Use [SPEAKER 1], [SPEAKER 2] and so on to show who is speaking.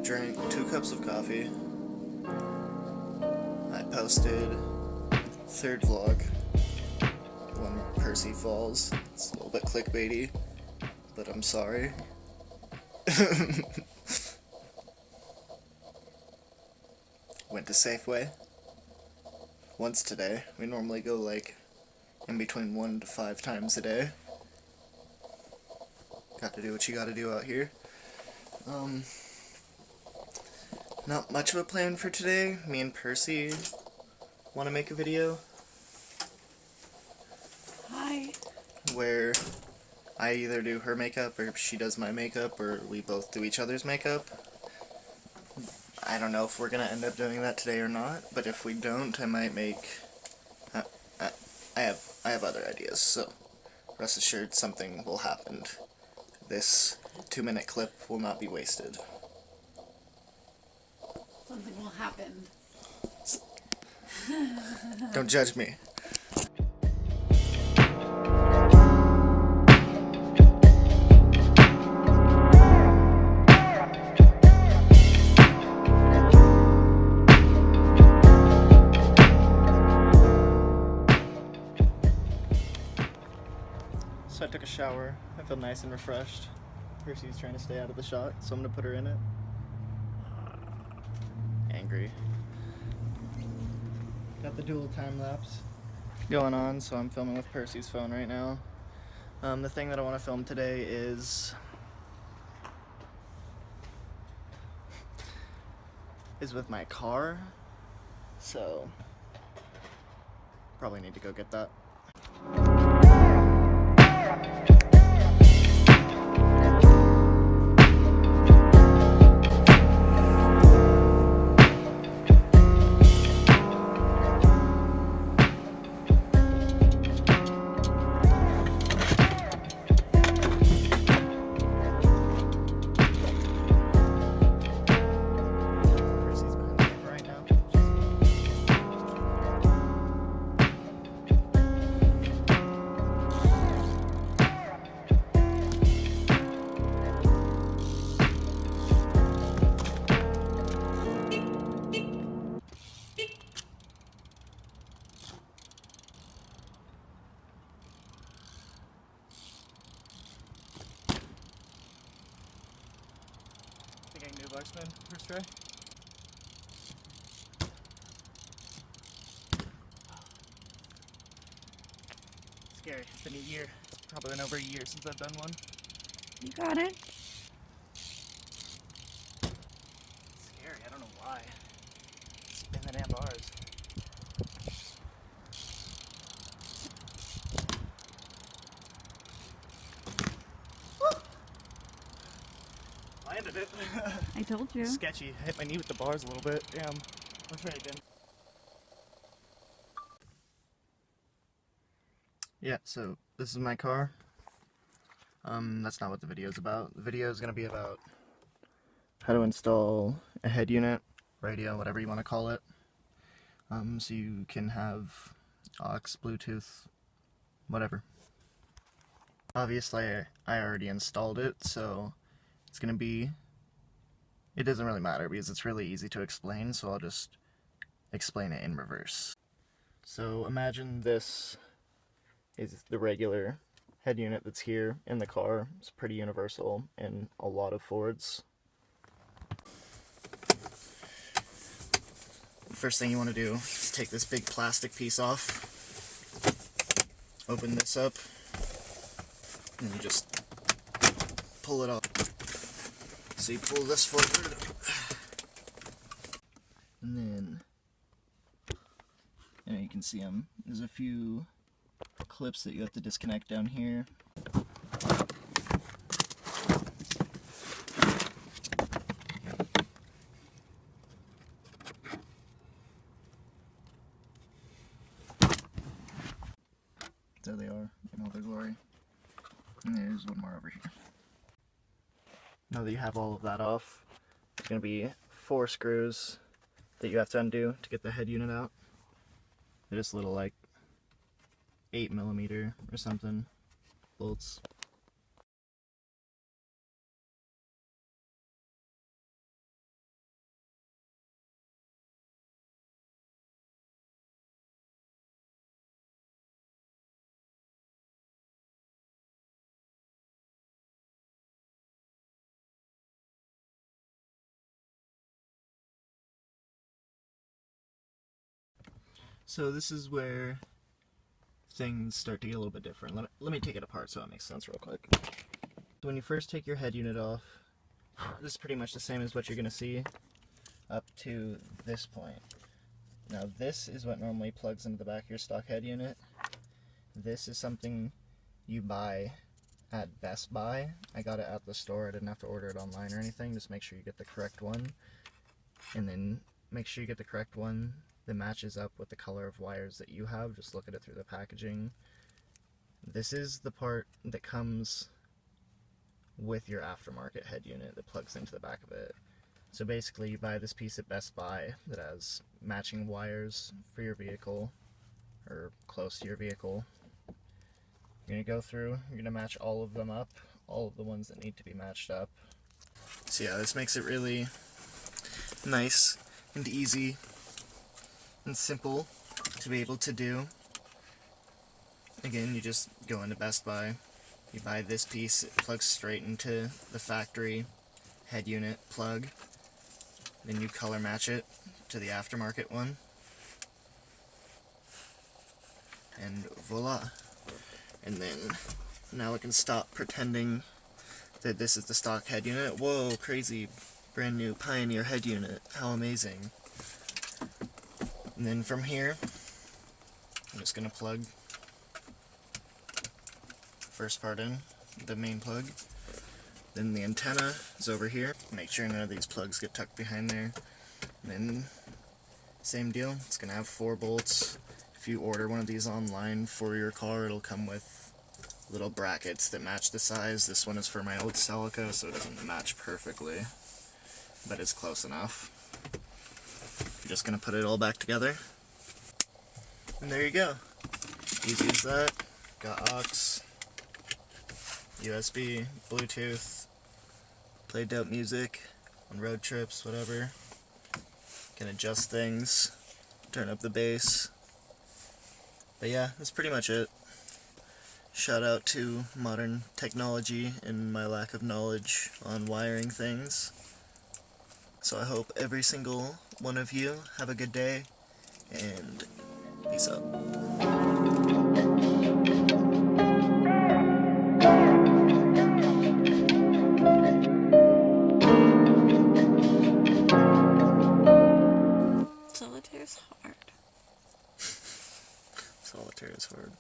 [SPEAKER 1] drank 2 cups of coffee. I posted 3rd vlog when Percy falls. It's a little bit clickbaity, but I'm sorry. Went to Safeway once today. We normally go like in between 1 to 5 times a day. Got to do what you gotta do out here. Not much of a plan for today. Me and Percy want to make a video.
[SPEAKER 2] Hi.
[SPEAKER 1] Where I either do her makeup or she does my makeup or we both do each other's makeup. I don't know if we're gonna end up doing that today or not, but if we don't, I might make... I have other ideas, so rest assured something will happen. This 2-minute clip will not be wasted.
[SPEAKER 2] Something will happen.
[SPEAKER 1] Don't judge me. So I took a shower. I feel nice and refreshed. Percy's trying to stay out of the shot, so I'm gonna put her in it. Angry. Got the dual time lapse going on, so I'm filming with Percy's phone right now. The thing that I want to film today is with my car, so probably need to go get that. Think I can do a Bucksman first try? Scary. It's been a year. It's probably been over a year since I've done one.
[SPEAKER 2] You got it?
[SPEAKER 1] Scary. I don't know why. Spin the damn bars. Landed it.
[SPEAKER 2] I told you.
[SPEAKER 1] Sketchy. I hit my knee with the bars a little bit. Damn. I'll try again. Yeah, so this is my car. That's not what the video is about. The video is going to be about how to install a head unit, radio, whatever you want to call it. So you can have aux, Bluetooth, whatever. Obviously, I already installed it, so it's going to be... It doesn't really matter because it's really easy to explain, so I'll just explain it in reverse. So imagine this is the regular head unit that's here in the car. It's pretty universal in a lot of Fords. First thing you want to do is take this big plastic piece off, open this up, and you just pull it off. So you pull this forward, and then you can see there's a few clips that you have to disconnect down here. There they are in all their glory. And there's one more over here. Now that you have all of that off, there's going to be 4 screws that you have to undo to get the head unit out. They're just little like 8mm or something bolts. So this is where things start to get a little bit different. Let me take it apart so it makes sense real quick. So when you first take your head unit off, this is pretty much the same as what you're going to see up to this point. Now this is what normally plugs into the back of your stock head unit. This is something you buy at Best Buy. I got it at the store. I didn't have to order it online or anything. Just make sure you get the correct one. And then make sure you get the correct one that matches up with the color of wires that you have. Just look at it through the packaging. This is the part that comes with your aftermarket head unit that plugs into the back of it. So basically you buy this piece at Best Buy that has matching wires for your vehicle, or close to your vehicle. You're going to go through, you're going to match all of them up, all of the ones that need to be matched up. So yeah, this makes it really nice and easy and simple to be able to do. Again, you just go into Best Buy, you buy this piece, it plugs straight into the factory head unit plug, then you color match it to the aftermarket one, and voila. And then now I can stop pretending that this is the stock head unit. Whoa, crazy, brand new Pioneer head unit, how amazing. And then from here, I'm just going to plug first part in, the main plug. Then the antenna is over here. Make sure none of these plugs get tucked behind there. And then, same deal, it's going to have 4 bolts. If you order one of these online for your car, it'll come with little brackets that match the size. This one is for my old Celica, so it doesn't match perfectly, but it's close enough. You're just going to put it all back together. And there you go. Easy as that. Got aux, USB, Bluetooth, played out music on road trips, whatever. Can adjust things, turn up the bass. But yeah, that's pretty much it. Shout out to modern technology and my lack of knowledge on wiring things. So I hope every single one of you have a good day, and peace out.
[SPEAKER 2] Solitaire's hard.
[SPEAKER 1] Solitaire is hard.